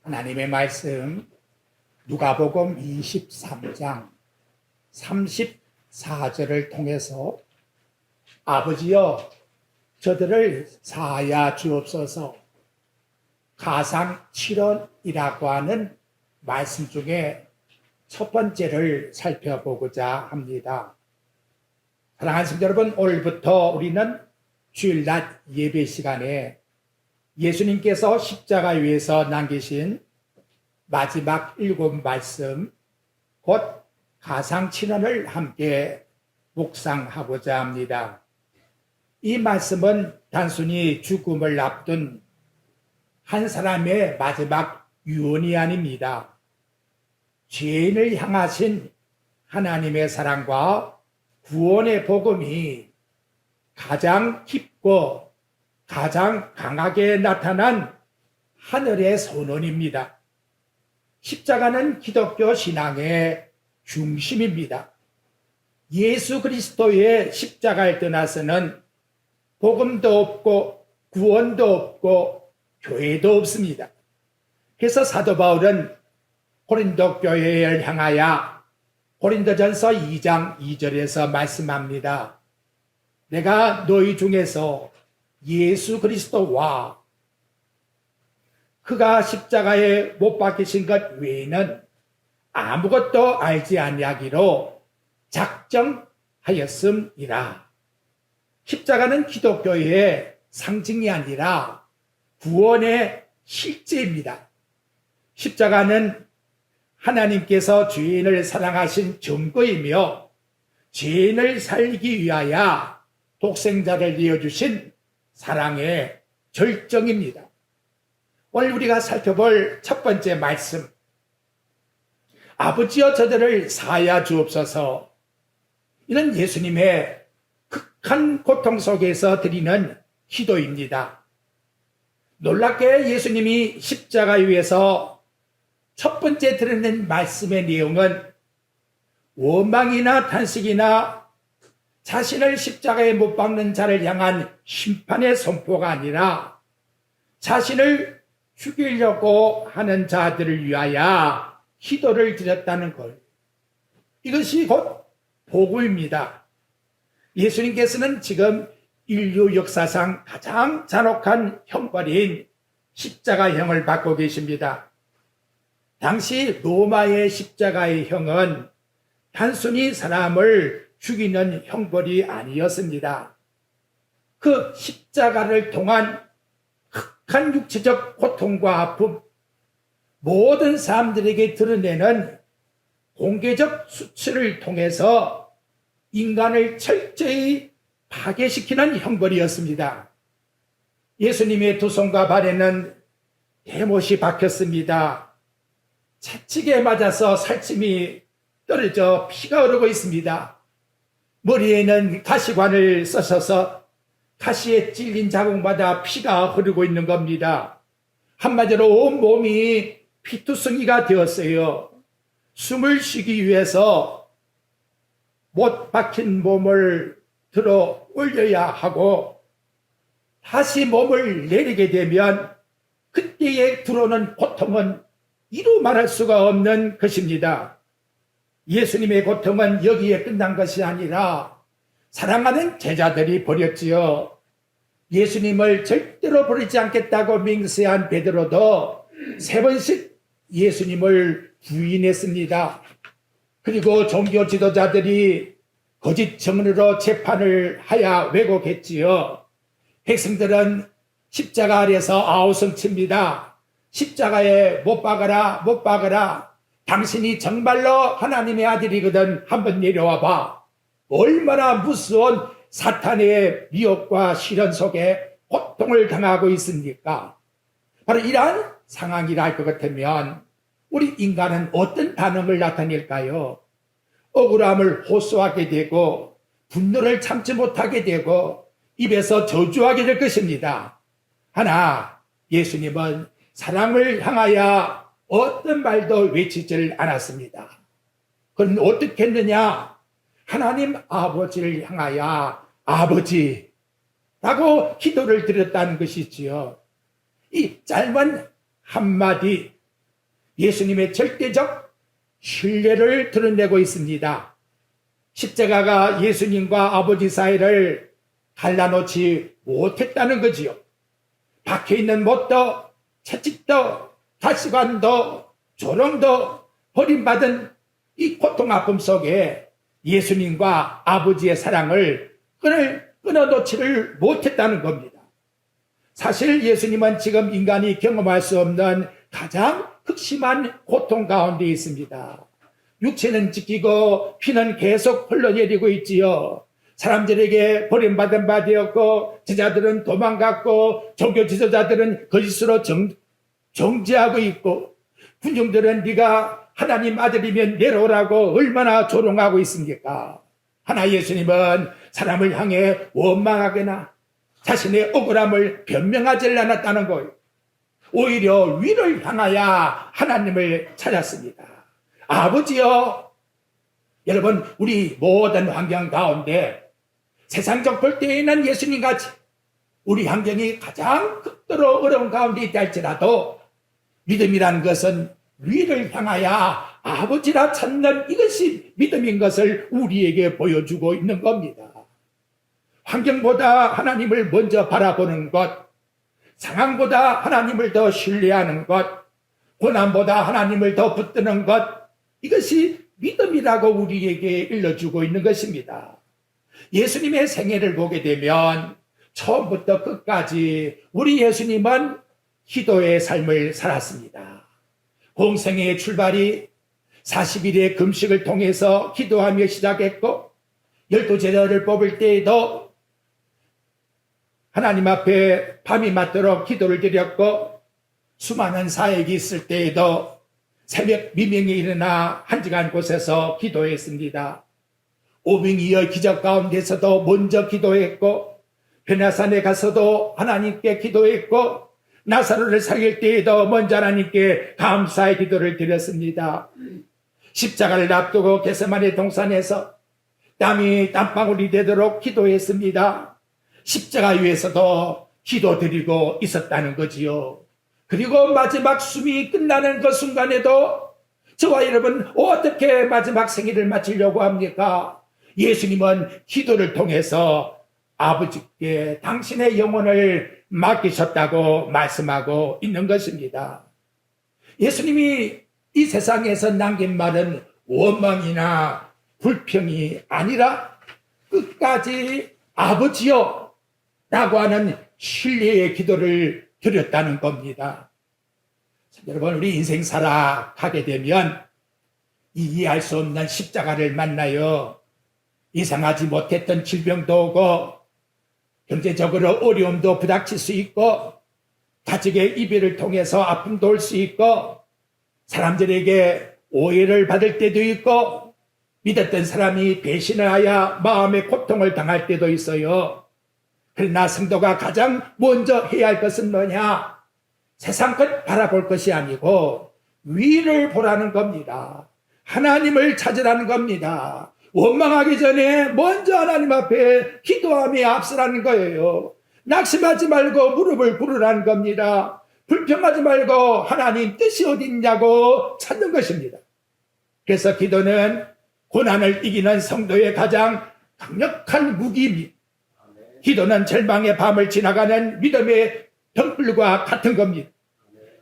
하나님의 말씀 누가복음 23장 34절을 통해서 아버지여 저들을 사하여 주옵소서 가상 7원이라고 하는 말씀 중에 첫 번째를 살펴보고자 합니다. 사랑하는 성도 여러분, 오늘부터 우리는 주일낮 예배 시간에 예수님께서 십자가 위에서 남기신 마지막 7 말씀, 곧 가상 7원을 함께 묵상하고자 합니다. 이 말씀은 단순히 죽음을 앞둔 한 사람의 마지막 유언이 아닙니다. 죄인을 향하신 하나님의 사랑과 구원의 복음이 가장 깊고 가장 강하게 나타난 하늘의 선언입니다. 십자가는 기독교 신앙의 중심입니다. 예수 그리스도의 십자가를 떠나서는 복음도 없고 구원도 없고 교회도 없습니다. 그래서 사도 바울은 고린도 교회를 향하여 고린도전서 2장 2절에서 말씀합니다. 내가 너희 중에서 예수 그리스도와 그가 십자가에 못 박히신 것 외에는 아무것도 알지 아니하기로 작정하였음이라. 십자가는 기독교의 상징이 아니라 구원의 실제입니다. 십자가는 하나님께서 죄인을 사랑하신 증거이며 죄인을 살리기 위하여 독생자를 내어주신 사랑의 절정입니다. 오늘 우리가 살펴볼 첫 번째 말씀, 아버지여 저들을 사하여 주옵소서. 이는 예수님의 극한 고통 속에서 드리는 기도입니다. 놀랍게 예수님이 십자가 위에서 첫 번째 드러낸 말씀의 내용은 원망이나 탄식이나 자신을 십자가에 못 박는 자를 향한 심판의 선포가 아니라 자신을 죽이려고 하는 자들을 위하여 기도를 드렸다는 것. 이것이 곧 복음입니다. 예수님께서는 지금 인류 역사상 가장 잔혹한 형벌인 십자가형을 받고 계십니다. 당시 로마의 십자가의 형은 단순히 사람을 죽이는 형벌이 아니었습니다. 그 십자가를 통한 극한 육체적 고통과 아픔, 모든 사람들에게 드러내는 공개적 수치를 통해서 인간을 철저히 파괴시키는 형벌이었습니다. 예수님의 두 손과 발에는 대못이 박혔습니다. 채찍에 맞아서 살침이 떨어져 피가 흐르고 있습니다. 머리에는 가시관을 써셔서 가시에 찔린 자국마다 피가 흐르고 있는 겁니다. 한마디로 온 몸이 피투성이가 되었어요. 숨을 쉬기 위해서 못 박힌 몸을 들어 올려야 하고 다시 몸을 내리게 되면 그때에 들어오는 고통은 이루 말할 수가 없는 것입니다. 예수님의 고통은 여기에 끝난 것이 아니라 사랑하는 제자들이 버렸지요. 예수님을 절대로 버리지 않겠다고 맹세한 베드로도 3번씩 예수님을 부인했습니다. 그리고 종교 지도자들이 거짓 증언으로 재판을 하여 왜곡했지요. 백성들은 십자가 아래서 아우성칩니다. 십자가에 못 박아라, 못 박아라. 당신이 정말로 하나님의 아들이거든 한번 내려와 봐. 얼마나 무서운 사탄의 미혹과 시련 속에 고통을 당하고 있습니까? 바로 이러한 상황이라 할 것 같으면 우리 인간은 어떤 반응을 나타낼까요? 억울함을 호소하게 되고 분노를 참지 못하게 되고 입에서 저주하게 될 것입니다. 하나, 예수님은 사랑을 향하여 어떤 말도 외치지를 않았습니다. 그럼 어떻게 했느냐? 하나님 아버지를 향하여 아버지라고 기도를 드렸다는 것이지요. 이 짧은 한마디 예수님의 절대적 신뢰를 드러내고 있습니다. 십자가가 예수님과 아버지 사이를 갈라놓지 못했다는 거지요. 박혀있는 못도, 채찍도, 가시관도, 조롱도, 버림받은 이 고통 아픔 속에 예수님과 아버지의 사랑을 끊어놓지를 못했다는 겁니다. 사실 예수님은 지금 인간이 경험할 수 없는 가장 극심한 고통 가운데 있습니다. 육체는 지키고 피는 계속 흘러내리고 있지요. 사람들에게 버림받은 바 되었고 제자들은 도망갔고 종교 지도자들은 거짓으로 정죄하고 있고 군중들은 네가 하나님 아들이면 내려오라고 얼마나 조롱하고 있습니까? 하나 예수님은 사람을 향해 원망하거나 자신의 억울함을 변명하지 않았다는 거예요. 오히려 위를 향하여 하나님을 찾았습니다. 아버지여, 여러분 우리 모든 환경 가운데 세상적 볼 때에는 예수님같이 우리 환경이 가장 극도로 어려운 가운데 있다 할지라도 믿음이라는 것은 위를 향하여 아버지라 찾는 이것이 믿음인 것을 우리에게 보여주고 있는 겁니다. 환경보다 하나님을 먼저 바라보는 것, 상황보다 하나님을 더 신뢰하는 것, 고난보다 하나님을 더 붙드는 것, 이것이 믿음이라고 우리에게 일러주고 있는 것입니다. 예수님의 생애를 보게 되면 처음부터 끝까지 우리 예수님은 기도의 삶을 살았습니다. 공생애의 출발이 40일의 금식을 통해서 기도하며 시작했고 12제자를 뽑을 때에도 하나님 앞에 밤이 맞도록 기도를 드렸고 수많은 사역이 있을 때에도 새벽 미명에 일어나 한적한 곳에서 기도했습니다. 오병이어 기적 가운데서도 먼저 기도했고 변화산에 가서도 하나님께 기도했고 나사로를 살릴 때에도 먼저 하나님께 감사의 기도를 드렸습니다. 십자가를 앞두고 겟세마네 동산에서 땀이 땀방울이 되도록 기도했습니다. 십자가 위에서도 기도드리고 있었다는 거지요. 그리고 마지막 숨이 끝나는 그 순간에도 저와 여러분 어떻게 마지막 생일을 마치려고 합니까? 예수님은 기도를 통해서 아버지께 당신의 영혼을 맡기셨다고 말씀하고 있는 것입니다. 예수님이 이 세상에서 남긴 말은 원망이나 불평이 아니라 끝까지 아버지여 라고 하는 신뢰의 기도를 드렸다는 겁니다. 여러분 우리 인생 살아가게 되면 이해할 수 없는 십자가를 만나요. 예상하지 못했던 질병도 오고 경제적으로 어려움도 부닥칠 수 있고 가족의 이별을 통해서 아픔도 올 수 있고 사람들에게 오해를 받을 때도 있고 믿었던 사람이 배신을 하여 마음의 고통을 당할 때도 있어요. 그러나 성도가 가장 먼저 해야 할 것은 뭐냐? 세상 것 바라볼 것이 아니고 위를 보라는 겁니다. 하나님을 찾으라는 겁니다. 원망하기 전에 먼저 하나님 앞에 기도하며 앞서라는 거예요. 낙심하지 말고 무릎을 꿇으라는 겁니다. 불평하지 말고 하나님 뜻이 어디 있냐고 찾는 것입니다. 그래서 기도는 고난을 이기는 성도의 가장 강력한 무기입니다. 기도는 절망의 밤을 지나가는 믿음의 등불과 같은 겁니다.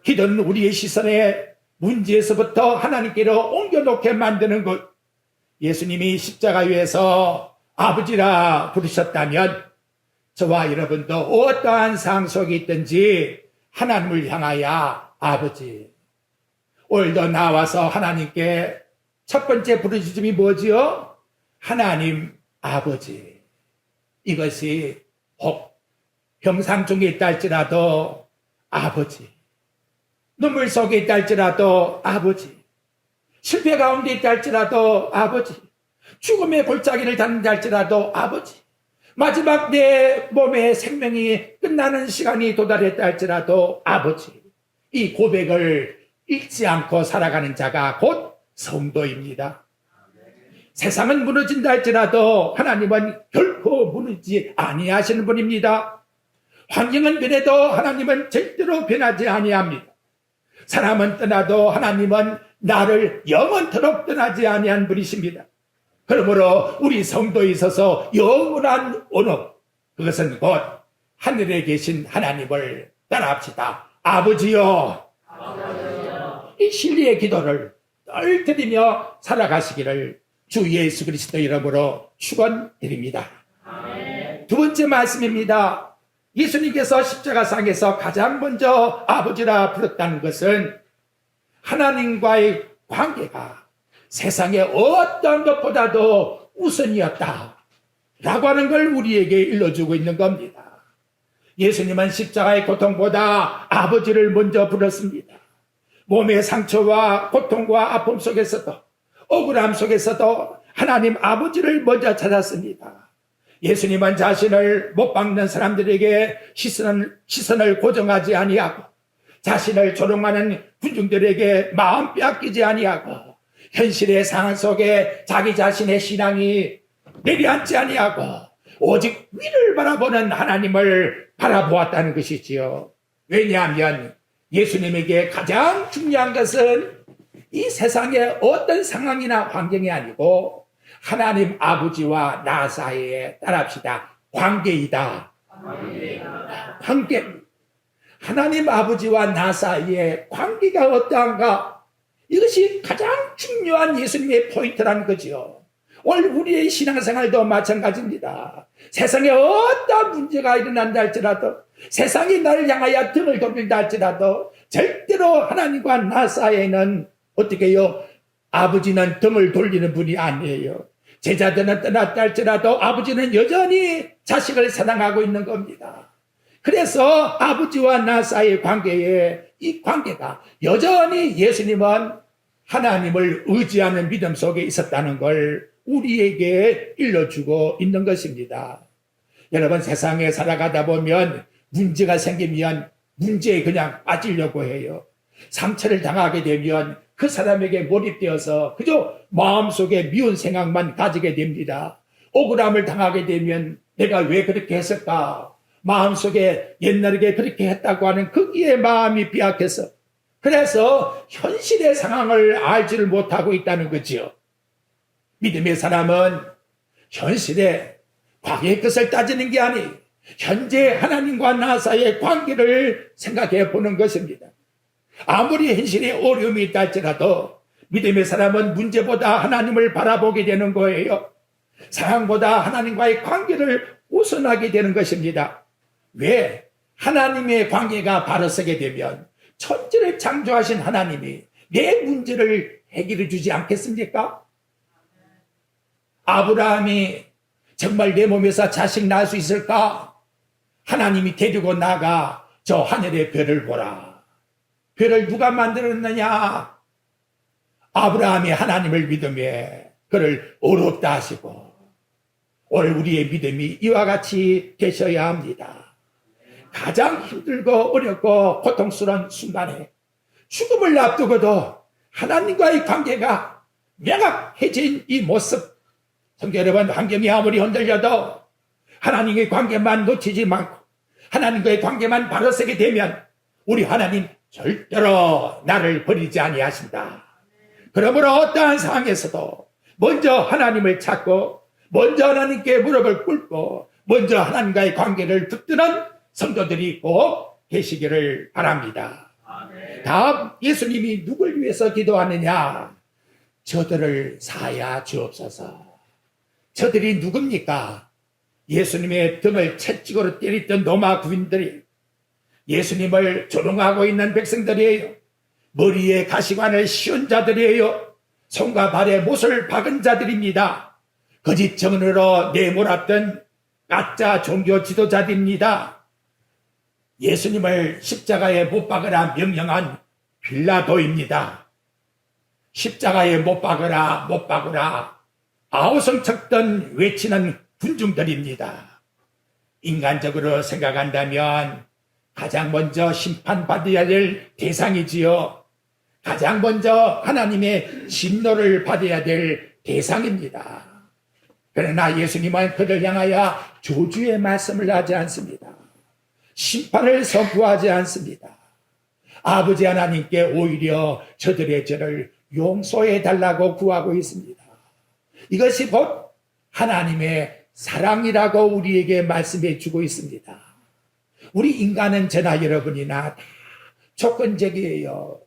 기도는 우리의 시선에 문제에서부터 하나님께로 옮겨놓게 만드는 것. 예수님이 십자가 위에서 아버지라 부르셨다면 저와 여러분도 어떠한 상황 속에 있든지 하나님을 향하여 아버지. 오늘도 나와서 하나님께 첫 번째 부르짖음이 뭐지요? 하나님 아버지. 이것이 혹 병상 중에 있다 할지라도 아버지. 눈물 속에 있다 할지라도 아버지. 실패 가운데 있다 할지라도 아버지. 죽음의 골짜기를 닿는다 할지라도 아버지. 마지막 내 몸의 생명이 끝나는 시간이 도달했다 할지라도 아버지. 이 고백을 잊지 않고 살아가는 자가 곧 성도입니다. 세상은 무너진다 할지라도 하나님은 결코 무너지지 아니하시는 분입니다. 환경은 변해도 하나님은 절대로 변하지 아니합니다. 사람은 떠나도 하나님은 나를 영원토록 떠나지 아니한 분이십니다. 그러므로 우리 성도에 있어서 영원한 언어, 그것은 곧 하늘에 계신 하나님을 따라합시다. 아버지요, 이 진리의 기도를 늘 드리며 살아가시기를 주 예수 그리스도 이름으로 축원드립니다. 두 번째 말씀입니다. 예수님께서 십자가상에서 가장 먼저 아버지라 부르다는 것은 하나님과의 관계가 세상의 어떤 것보다도 우선이었다 라고 하는 걸 우리에게 일러주고 있는 겁니다. 예수님은 십자가의 고통보다 아버지를 먼저 불렀습니다. 몸의 상처와 고통과 아픔 속에서도, 억울함 속에서도 하나님 아버지를 먼저 찾았습니다. 예수님은 자신을 못 박는 사람들에게 시선을 고정하지 아니하고, 자신을 조롱하는 군중들에게 마음 빼앗기지 아니하고, 현실의 상황 속에 자기 자신의 신앙이 내려앉지 아니하고 오직 위를 바라보는 하나님을 바라보았다는 것이지요. 왜냐하면 예수님에게 가장 중요한 것은 이 세상의 어떤 상황이나 환경이 아니고 하나님 아버지와 나 사이에 따라합시다. 관계이다. 관계. 하나님 아버지와 나 사이의 관계가 어떠한가? 이것이 가장 중요한 예수님의 포인트라는 거지요. 오늘 우리의 신앙생활도 마찬가지입니다. 세상에 어떤 문제가 일어난다 할지라도, 세상이 나를 향하여 등을 돌린다 할지라도 절대로 하나님과 나 사이에는 어떻게 해요? 아버지는 등을 돌리는 분이 아니에요. 제자들은 떠났다 할지라도 아버지는 여전히 자식을 사랑하고 있는 겁니다. 그래서 아버지와 나 사이의 관계에, 이 관계가 여전히 예수님은 하나님을 의지하는 믿음 속에 있었다는 걸 우리에게 일러주고 있는 것입니다. 여러분, 세상에 살아가다 보면 문제가 생기면 문제에 그냥 빠지려고 해요. 상처를 당하게 되면 그 사람에게 몰입되어서 그저 마음속에 미운 생각만 가지게 됩니다. 억울함을 당하게 되면 내가 왜 그렇게 했을까? 마음속에 옛날에 그렇게 했다고 하는 거기에 마음이 비약해서, 그래서 현실의 상황을 알지를 못하고 있다는 거지요. 믿음의 사람은 현실의 과거의 것을 따지는 게 아니, 현재 하나님과 나 사이의 관계를 생각해 보는 것입니다. 아무리 현실에 어려움이 있다 할지라도 믿음의 사람은 문제보다 하나님을 바라보게 되는 거예요. 상황보다 하나님과의 관계를 우선하게 되는 것입니다. 왜? 하나님의 관계가 바로 서게 되면 천지를 창조하신 하나님이 내 문제를 해결해 주지 않겠습니까? 아브라함이 정말 내 몸에서 자식 낳을 수 있을까? 하나님이 데리고 나가 저 하늘의 별을 보라. 별을 누가 만들었느냐? 아브라함이 하나님을 믿음에 그를 어렵다 하시고, 오늘 우리의 믿음이 이와 같이 되셔야 합니다. 가장 힘들고 어렵고 고통스러운 순간에 죽음을 앞두고도 하나님과의 관계가 명확해진 이 모습, 성도 여러분, 환경이 아무리 흔들려도 하나님의 관계만 놓치지 말고 하나님과의 관계만 바로 서게 되면 우리 하나님 절대로 나를 버리지 아니하신다. 그러므로 어떠한 상황에서도 먼저 하나님을 찾고 먼저 하나님께 무릎을 꿇고 먼저 하나님과의 관계를 붙드는 성도들이 꼭 계시기를 바랍니다. 다음, 예수님이 누굴 위해서 기도하느냐? 저들을 사하여 주옵소서. 저들이 누굽니까? 예수님의 등을 채찍으로 때렸던 로마 군인들이, 예수님을 조롱하고 있는 백성들이에요. 머리에 가시관을 씌운 자들이에요. 손과 발에 못을 박은 자들입니다. 거짓 정언으로 내몰았던 가짜 종교 지도자들입니다. 예수님을 십자가에 못 박으라 명령한 빌라도입니다. 십자가에 못 박으라, 못 박으라 아우성 쳤던 외치는 군중들입니다. 인간적으로 생각한다면 가장 먼저 심판받아야 될 대상이지요. 가장 먼저 하나님의 진노를 받아야 될 대상입니다. 그러나 예수님은 그를 향하여 저주의 말씀을 하지 않습니다. 심판을 선포하지 않습니다. 아버지 하나님께 오히려 저들의 죄를 용서해 달라고 구하고 있습니다. 이것이 곧 하나님의 사랑이라고 우리에게 말씀해 주고 있습니다. 우리 인간은 저나 여러분이나 다 조건적이에요.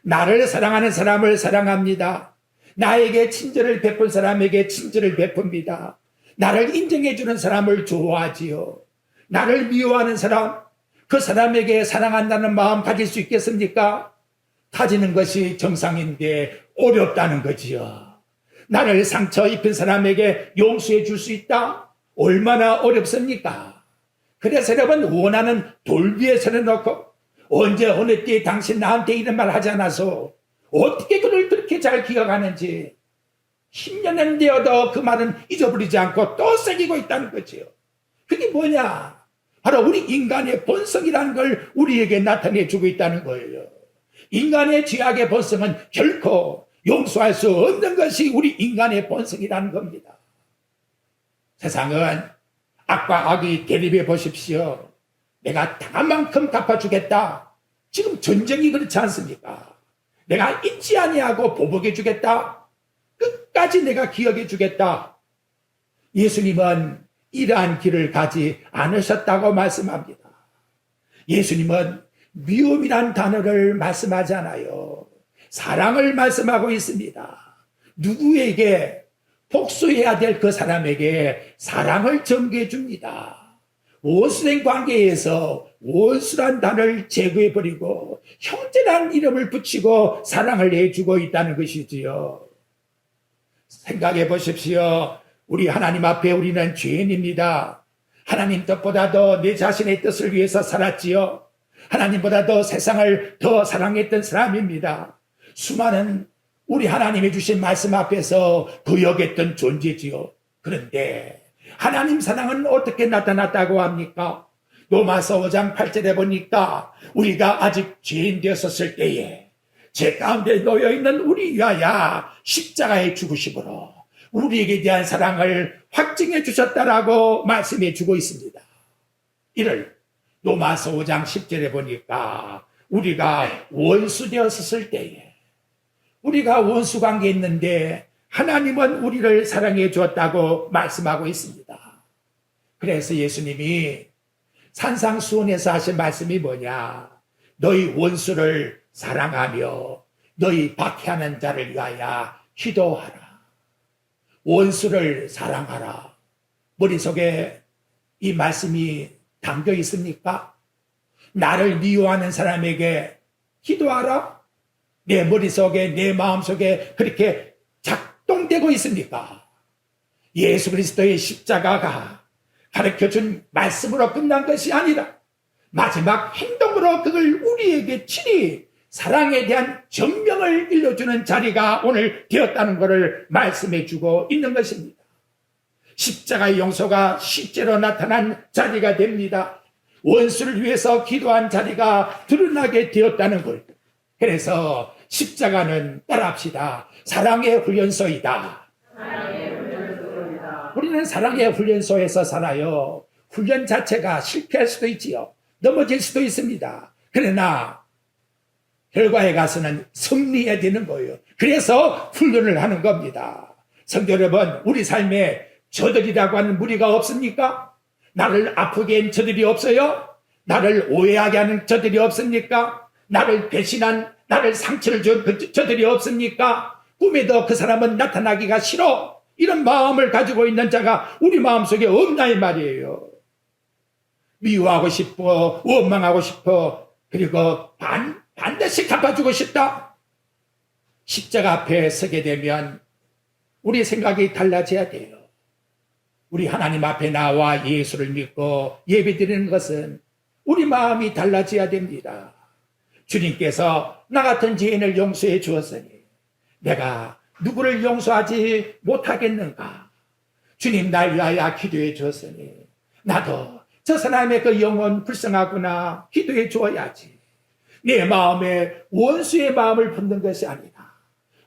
나를 사랑하는 사람을 사랑합니다. 나에게 친절을 베푼 사람에게 친절을 베풉니다. 나를 인정해 주는 사람을 좋아하지요. 나를 미워하는 사람, 그 사람에게 사랑한다는 마음 가질 수 있겠습니까? 가지는 것이 정상인데 어렵다는 거지요. 나를 상처 입힌 사람에게 용서해 줄 수 있다? 얼마나 어렵습니까? 그래서 여러분, 원하는 돌 위에 서려놓고 언제 어느 때에 당신 나한테 이런 말 하지 않아서 어떻게 그를 그렇게 잘 기억하는지 10년은 되어도 그 말은 잊어버리지 않고 또 새기고 있다는 거지요. 그게 뭐냐? 바로 우리 인간의 본성이라는 걸 우리에게 나타내 주고 있다는 거예요. 인간의 죄악의 본성은 결코 용서할 수 없는 것이 우리 인간의 본성이라는 겁니다. 세상은 악과 악이 대립해 보십시오. 내가 당한 만큼 갚아주겠다. 지금 전쟁이 그렇지 않습니까? 내가 잊지 아니하고 보복해 주겠다. 끝까지 내가 기억해 주겠다. 예수님은 이러한 길을 가지 않으셨다고 말씀합니다. 예수님은 미움이란 단어를 말씀하지 않아요. 사랑을 말씀하고 있습니다. 누구에게 복수해야 될 그 사람에게 사랑을 전개해 줍니다. 원수된 관계에서 원수란 단어를 제거해버리고 형제란 이름을 붙이고 사랑을 해주고 있다는 것이지요. 생각해 보십시오. 우리 하나님 앞에 우리는 죄인입니다. 하나님 뜻보다도 내 자신의 뜻을 위해서 살았지요. 하나님보다도 세상을 더 사랑했던 사람입니다. 수많은 우리 하나님이 주신 말씀 앞에서 부역했던 존재지요. 그런데 하나님 사랑은 어떻게 나타났다고 합니까? 로마서 5장 8절에 보니까 우리가 아직 죄인 되었었을 때에 죄 가운데 놓여있는 우리 위하여 십자가에 죽으심으로 우리에게 대한 사랑을 확증해 주셨다라고 말씀해 주고 있습니다. 이를 로마서 5장 10절에 보니까 우리가 원수 되었었을 때에 우리가 원수 관계에 있는데 하나님은 우리를 사랑해 주었다고 말씀하고 있습니다. 그래서 예수님이 산상수훈에서 하신 말씀이 뭐냐? 너희 원수를 사랑하며 너희 박해하는 자를 위하여 기도하라. 원수를 사랑하라. 머릿속에 이 말씀이 담겨 있습니까? 나를 미워하는 사람에게 기도하라? 내 머릿속에 내 마음속에 그렇게 작동되고 있습니까? 예수 그리스도의 십자가가 가르쳐준 말씀으로 끝난 것이 아니라 마지막 행동으로 그걸 우리에게 친히 사랑에 대한 전명을 일러주는 자리가 오늘 되었다는 것을 말씀해 주고 있는 것입니다. 십자가의 용서가 실제로 나타난 자리가 됩니다. 원수를 위해서 기도한 자리가 드러나게 되었다는 걸. 그래서 십자가는 따라합시다. 사랑의 훈련소이다. 우리는 사랑의 훈련소에서 살아요. 훈련 자체가 실패할 수도 있지요. 넘어질 수도 있습니다. 그러나 결과에 가서는 승리해야 되는 거예요. 그래서 훈련을 하는 겁니다. 성도 여러분, 우리 삶에 저들이라고 하는 무리가 없습니까? 나를 아프게 한 저들이 없어요? 나를 오해하게 하는 저들이 없습니까? 나를 배신한, 나를 상처를 준 저들이 없습니까? 꿈에도 그 사람은 나타나기가 싫어. 이런 마음을 가지고 있는 자가 우리 마음속에 없나 이 말이에요. 미워하고 싶어, 원망하고 싶어, 그리고 반드시 갚아주고 싶다. 십자가 앞에 서게 되면 우리 생각이 달라져야 돼요. 우리 하나님 앞에 나와 예수를 믿고 예배드리는 것은 우리 마음이 달라져야 됩니다. 주님께서 나 같은 죄인을 용서해 주었으니 내가 누구를 용서하지 못하겠는가? 주님 날 위하여 기도해 주었으니 나도 저 사람의 그 영혼 불쌍하구나 기도해 주어야지. 내 마음에 원수의 마음을 품는 것이 아니다.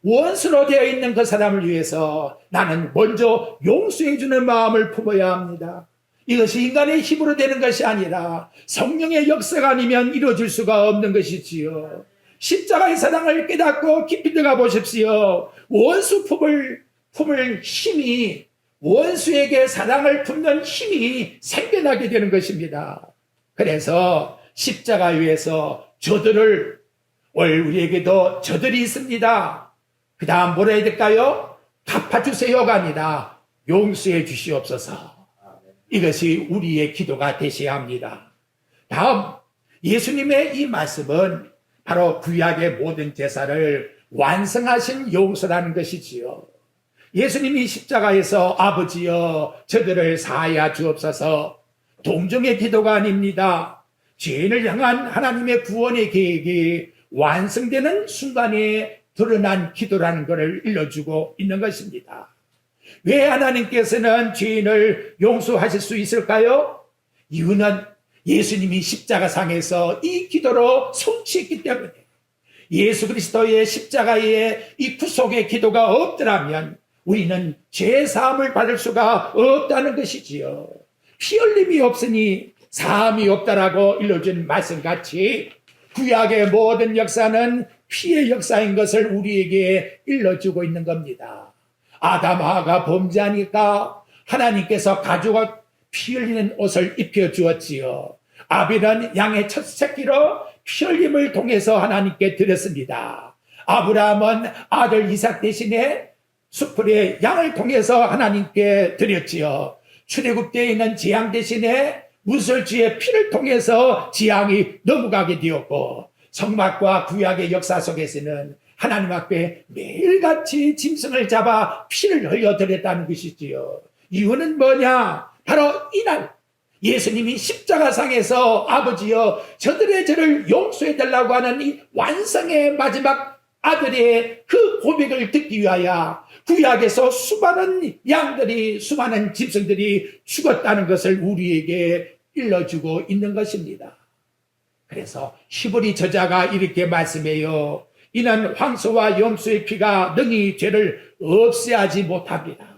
원수로 되어 있는 그 사람을 위해서 나는 먼저 용서해 주는 마음을 품어야 합니다. 이것이 인간의 힘으로 되는 것이 아니라 성령의 역사가 아니면 이루어질 수가 없는 것이지요. 십자가의 사랑을 깨닫고 깊이 들어가 보십시오. 원수 품을 힘이, 원수에게 사랑을 품는 힘이 생겨나게 되는 것입니다. 그래서 십자가 위에서 우리에게도 저들이 있습니다. 그 다음 뭐라 해야 될까요? 갚아주세요가 아니라 용서해 주시옵소서. 이것이 우리의 기도가 되셔야 합니다. 다음, 예수님의 이 말씀은 바로 구약의 모든 제사를 완성하신 용서라는 것이지요. 예수님이 십자가에서 아버지여 저들을 사하여 주옵소서, 동정의 기도가 아닙니다. 죄인을 향한 하나님의 구원의 계획이 완성되는 순간에 드러난 기도라는 것을 일러주고 있는 것입니다. 왜 하나님께서는 죄인을 용서하실 수 있을까요? 이유는 예수님이 십자가상에서 이 기도로 성취했기 때문에, 예수 그리스도의 십자가의 이 구속의 기도가 없더라면 우리는 죄 사함을 받을 수가 없다는 것이지요. 피 흘림이 없으니 사함이 없다라고 일러준 말씀같이 구약의 모든 역사는 피의 역사인 것을 우리에게 일러주고 있는 겁니다. 아담하가 범죄하니까 하나님께서 가죽과 피 흘리는 옷을 입혀주었지요. 아벨은 양의 첫 새끼로 피 흘림을 통해서 하나님께 드렸습니다. 아브라함은 아들 이삭 대신에 수풀의 양을 통해서 하나님께 드렸지요. 출애굽 때에 있는 재앙 대신에 문설주의 피를 통해서 재앙이 넘어가게 되었고, 성막과 구약의 역사 속에서는 하나님 앞에 매일같이 짐승을 잡아 피를 흘려드렸다는 것이지요. 이유는 뭐냐? 바로 이날 예수님이 십자가상에서 아버지여 저들의 죄를 용서해달라고 하는 이 완성의 마지막 아들의 그 고백을 듣기 위하여 구약에서 수많은 양들이, 수많은 짐승들이 죽었다는 것을 우리에게 일러주고 있는 것입니다. 그래서 히브리 저자가 이렇게 말씀해요. 이는 황소와 염소의 피가 능히 죄를 없애하지 못합니다.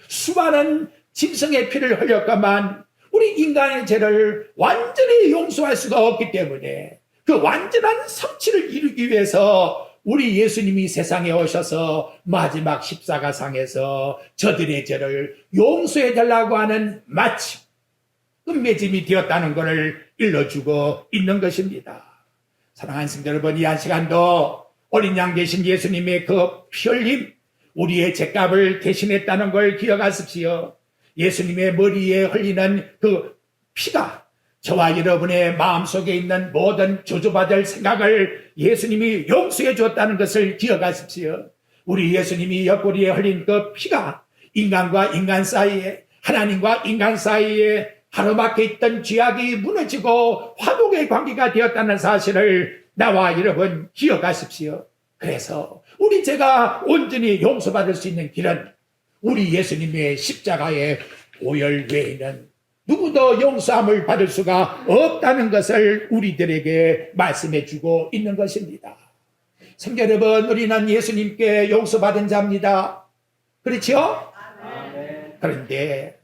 수많은 짐승의 피를 흘렸건만 우리 인간의 죄를 완전히 용서할 수가 없기 때문에 그 완전한 성취를 이루기 위해서 우리 예수님이 세상에 오셔서 마지막 십자가상에서 저들의 죄를 용서해달라고 하는 마침 끝맺음이 되었다는 것을 일러주고 있는 것입니다. 사랑하는 성도 여러분, 이 한 시간도 어린 양 되신 예수님의 그 피 흘림, 우리의 죄값을 대신했다는 걸 기억하십시오. 예수님의 머리에 흘리는 그 피가 저와 여러분의 마음속에 있는 모든 저주받을 생각을 예수님이 용서해 주었다는 것을 기억하십시오. 우리 예수님이 옆구리에 흘린 그 피가 인간과 인간 사이에, 하나님과 인간 사이에 하루밖에 있던 죄악이 무너지고 화목의 관계가 되었다는 사실을 나와 여러분 기억하십시오. 그래서 우리 죄가 온전히 용서받을 수 있는 길은 우리 예수님의 십자가의 보혈 외에는 누구도 용서함을 받을 수가 없다는 것을 우리들에게 말씀해 주고 있는 것입니다. 성도 여러분, 우리는 예수님께 용서받은 자입니다. 그렇죠? 그런데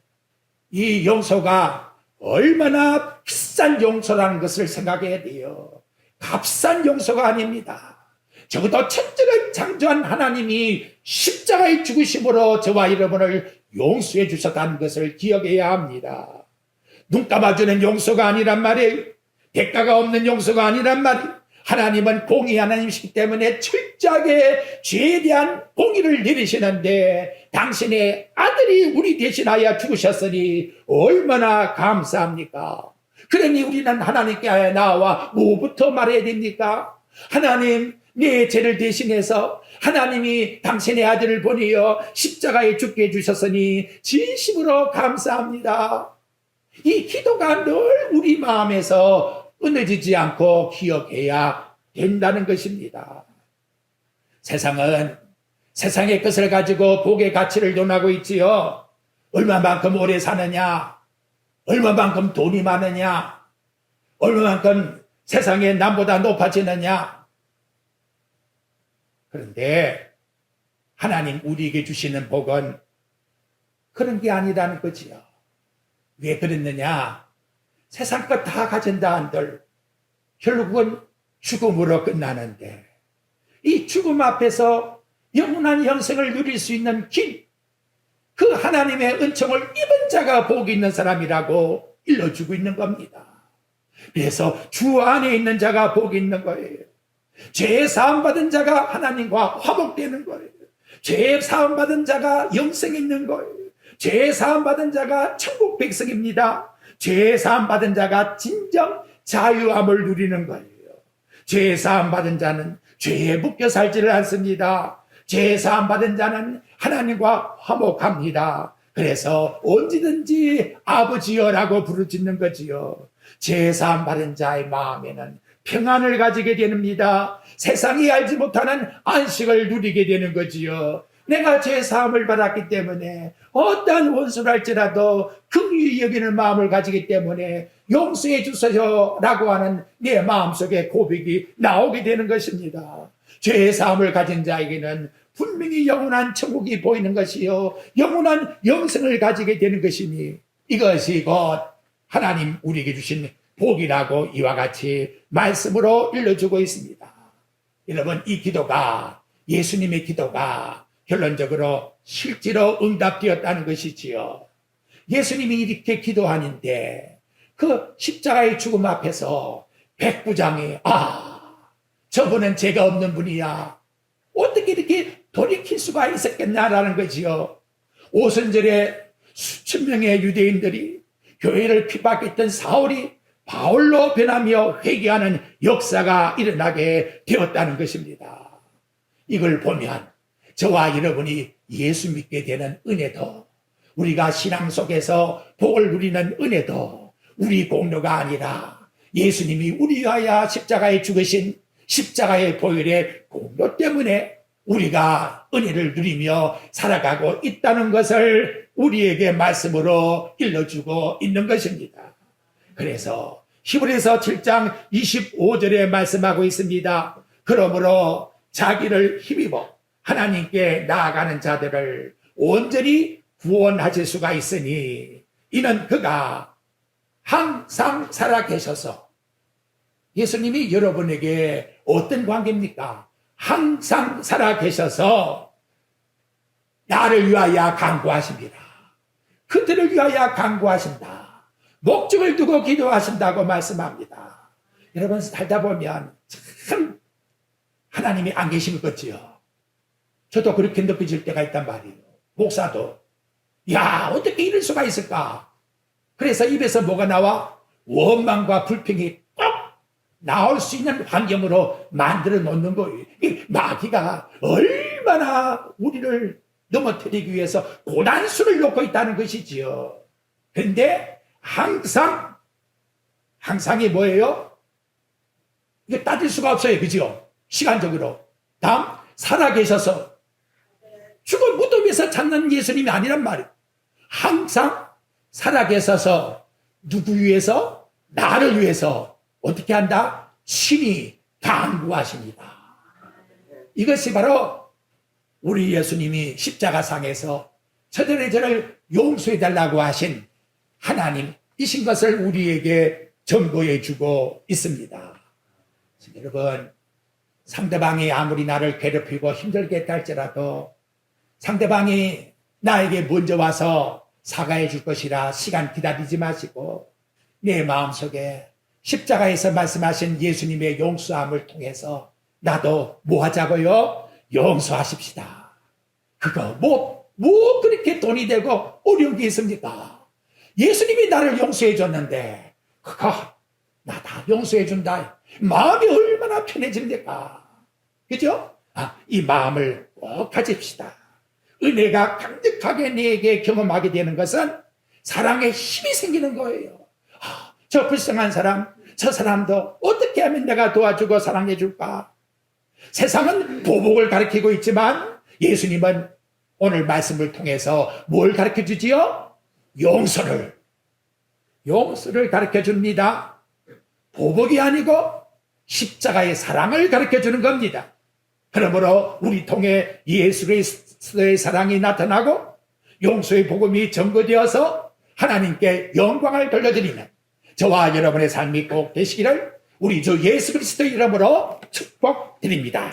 이 용서가 얼마나 비싼 용서라는 것을 생각해야 돼요. 값싼 용서가 아닙니다. 적어도 천지를 창조한 하나님이 십자가의 죽으심으로 저와 여러분을 용서해 주셨다는 것을 기억해야 합니다. 눈 감아주는 용서가 아니란 말이에요. 대가가 없는 용서가 아니란 말이에요. 하나님은 공의 하나님이시기 때문에 철저하게 죄에 대한 공의를 내리시는데 당신의 아들이 우리 대신하여 죽으셨으니 얼마나 감사합니까? 그러니 우리는 하나님께 나와 뭐부터 말해야 됩니까? 하나님, 내 죄를 대신해서 하나님이 당신의 아들을 보내어 십자가에 죽게 해주셨으니 진심으로 감사합니다. 이 기도가 늘 우리 마음에서 끊어지지 않고 기억해야 된다는 것입니다. 세상은 세상의 것을 가지고 복의 가치를 논하고 있지요. 얼마만큼 오래 사느냐, 얼마만큼 돈이 많으냐, 얼마만큼 세상에 남보다 높아지느냐. 그런데 하나님 우리에게 주시는 복은 그런 게 아니라는 거지요. 왜 그랬느냐? 세상 것 다 가진다 한들 결국은 죽음으로 끝나는데, 이 죽음 앞에서 영원한 영생을 누릴 수 있는 길, 그 하나님의 은총을 입은 자가 복이 있는 사람이라고 일러주고 있는 겁니다. 그래서 주 안에 있는 자가 복이 있는 거예요. 죄 사함 받은 자가 하나님과 화목되는 거예요. 죄 사함 받은 자가 영생이 있는 거예요. 죄 사함 받은 자가 천국 백성입니다. 죄 사함 받은 자가 진정 자유함을 누리는 거예요. 죄 사함 받은 자는 죄에 묶여 살지를 않습니다. 죄 사함 받은 자는 하나님과 화목합니다. 그래서 언제든지 아버지여라고 부르짖는 거지요. 죄 사함 받은 자의 마음에는 평안을 가지게 됩니다. 세상이 알지 못하는 안식을 누리게 되는 거지요. 내가 죄 사함을 받았기 때문에 어떠한 원수를 할지라도 긍휼히 여기는 마음을 가지기 때문에 용서해 주세요라고 하는 내 마음속에 고백이 나오게 되는 것입니다. 죄 사함을 가진 자에게는 분명히 영원한 천국이 보이는 것이요, 영원한 영생을 가지게 되는 것이니 이것이 곧 하나님 우리에게 주신 복이라고 이와 같이 말씀으로 일러주고 있습니다. 여러분, 이 기도가, 예수님의 기도가 결론적으로 실제로 응답되었다는 것이지요. 예수님이 이렇게 기도하는데 그 십자가의 죽음 앞에서 백부장이 저분은 죄가 없는 분이야, 어떻게 이렇게 돌이킬 수가 있었겠냐라는 거지요. 오순절에 수천 명의 유대인들이 교회를 핍박했던 사울이 바울로 변하며 회개하는 역사가 일어나게 되었다는 것입니다. 이걸 보면 저와 여러분이 예수 믿게 되는 은혜도, 우리가 신앙 속에서 복을 누리는 은혜도 우리 공로가 아니라 예수님이 우리 위하여 십자가에 죽으신 십자가의 보혈의 공로 때문에 우리가 은혜를 누리며 살아가고 있다는 것을 우리에게 말씀으로 일러주고 있는 것입니다. 그래서 히브리서 7장 25절에 말씀하고 있습니다. 그러므로 자기를 힘입어 하나님께 나아가는 자들을 온전히 구원하실 수가 있으니 이는 그가 항상 살아계셔서, 예수님이 여러분에게 어떤 관계입니까? 항상 살아계셔서 나를 위하여 간구하십니다. 그들을 위하여 간구하신다. 목적을 두고 기도하신다고 말씀합니다. 여러분, 살다 보면 참 하나님이 안 계신 거지요. 저도 그렇게 느껴질 때가 있단 말이에요. 목사도 어떻게 이럴 수가 있을까? 그래서 입에서 뭐가 나와? 원망과 불평이 꼭 나올 수 있는 환경으로 만들어 놓는 거예요. 이 마귀가 얼마나 우리를 넘어뜨리기 위해서 고난수를 놓고 있다는 것이지요. 그런데 항상이 뭐예요? 이게 따질 수가 없어요. 그죠? 시간적으로. 다음, 살아계셔서 죽은 무덤에서 찾는 예수님이 아니란 말이에요. 항상 살아계셔서 누구 위해서? 나를 위해서 어떻게 한다? 신이 간구하십니다. 이것이 바로 우리 예수님이 십자가상에서 저들을 용서해달라고 하신 하나님이신 것을 우리에게 전보해 주고 있습니다. 여러분, 상대방이 아무리 나를 괴롭히고 힘들게 했다 할지라도 상대방이 나에게 먼저 와서 사과해 줄 것이라 시간 기다리지 마시고 내 마음속에 십자가에서 말씀하신 예수님의 용서함을 통해서 나도 뭐 하자고요? 용서하십시다. 그거 뭐 그렇게 돈이 되고 어려운 게 있습니까? 예수님이 나를 용서해 줬는데 그거 나 다 용서해 준다. 마음이 얼마나 편해집니까? 그죠? 이 마음을 꼭 가집시다. 은혜가 강력하게 내게 경험하게 되는 것은 사랑의 힘이 생기는 거예요. 저 불쌍한 사람, 저 사람도 어떻게 하면 내가 도와주고 사랑해 줄까? 세상은 보복을 가르치고 있지만 예수님은 오늘 말씀을 통해서 뭘 가르쳐 주지요? 용서를 가르쳐 줍니다. 보복이 아니고 십자가의 사랑을 가르쳐 주는 겁니다. 그러므로 우리 통해 예수 그리스도의 사랑이 나타나고 용서의 복음이 전거되어서 하나님께 영광을 돌려드리는 저와 여러분의 삶이 꼭 되시기를 우리 주 예수 그리스도의 이름으로 축복드립니다.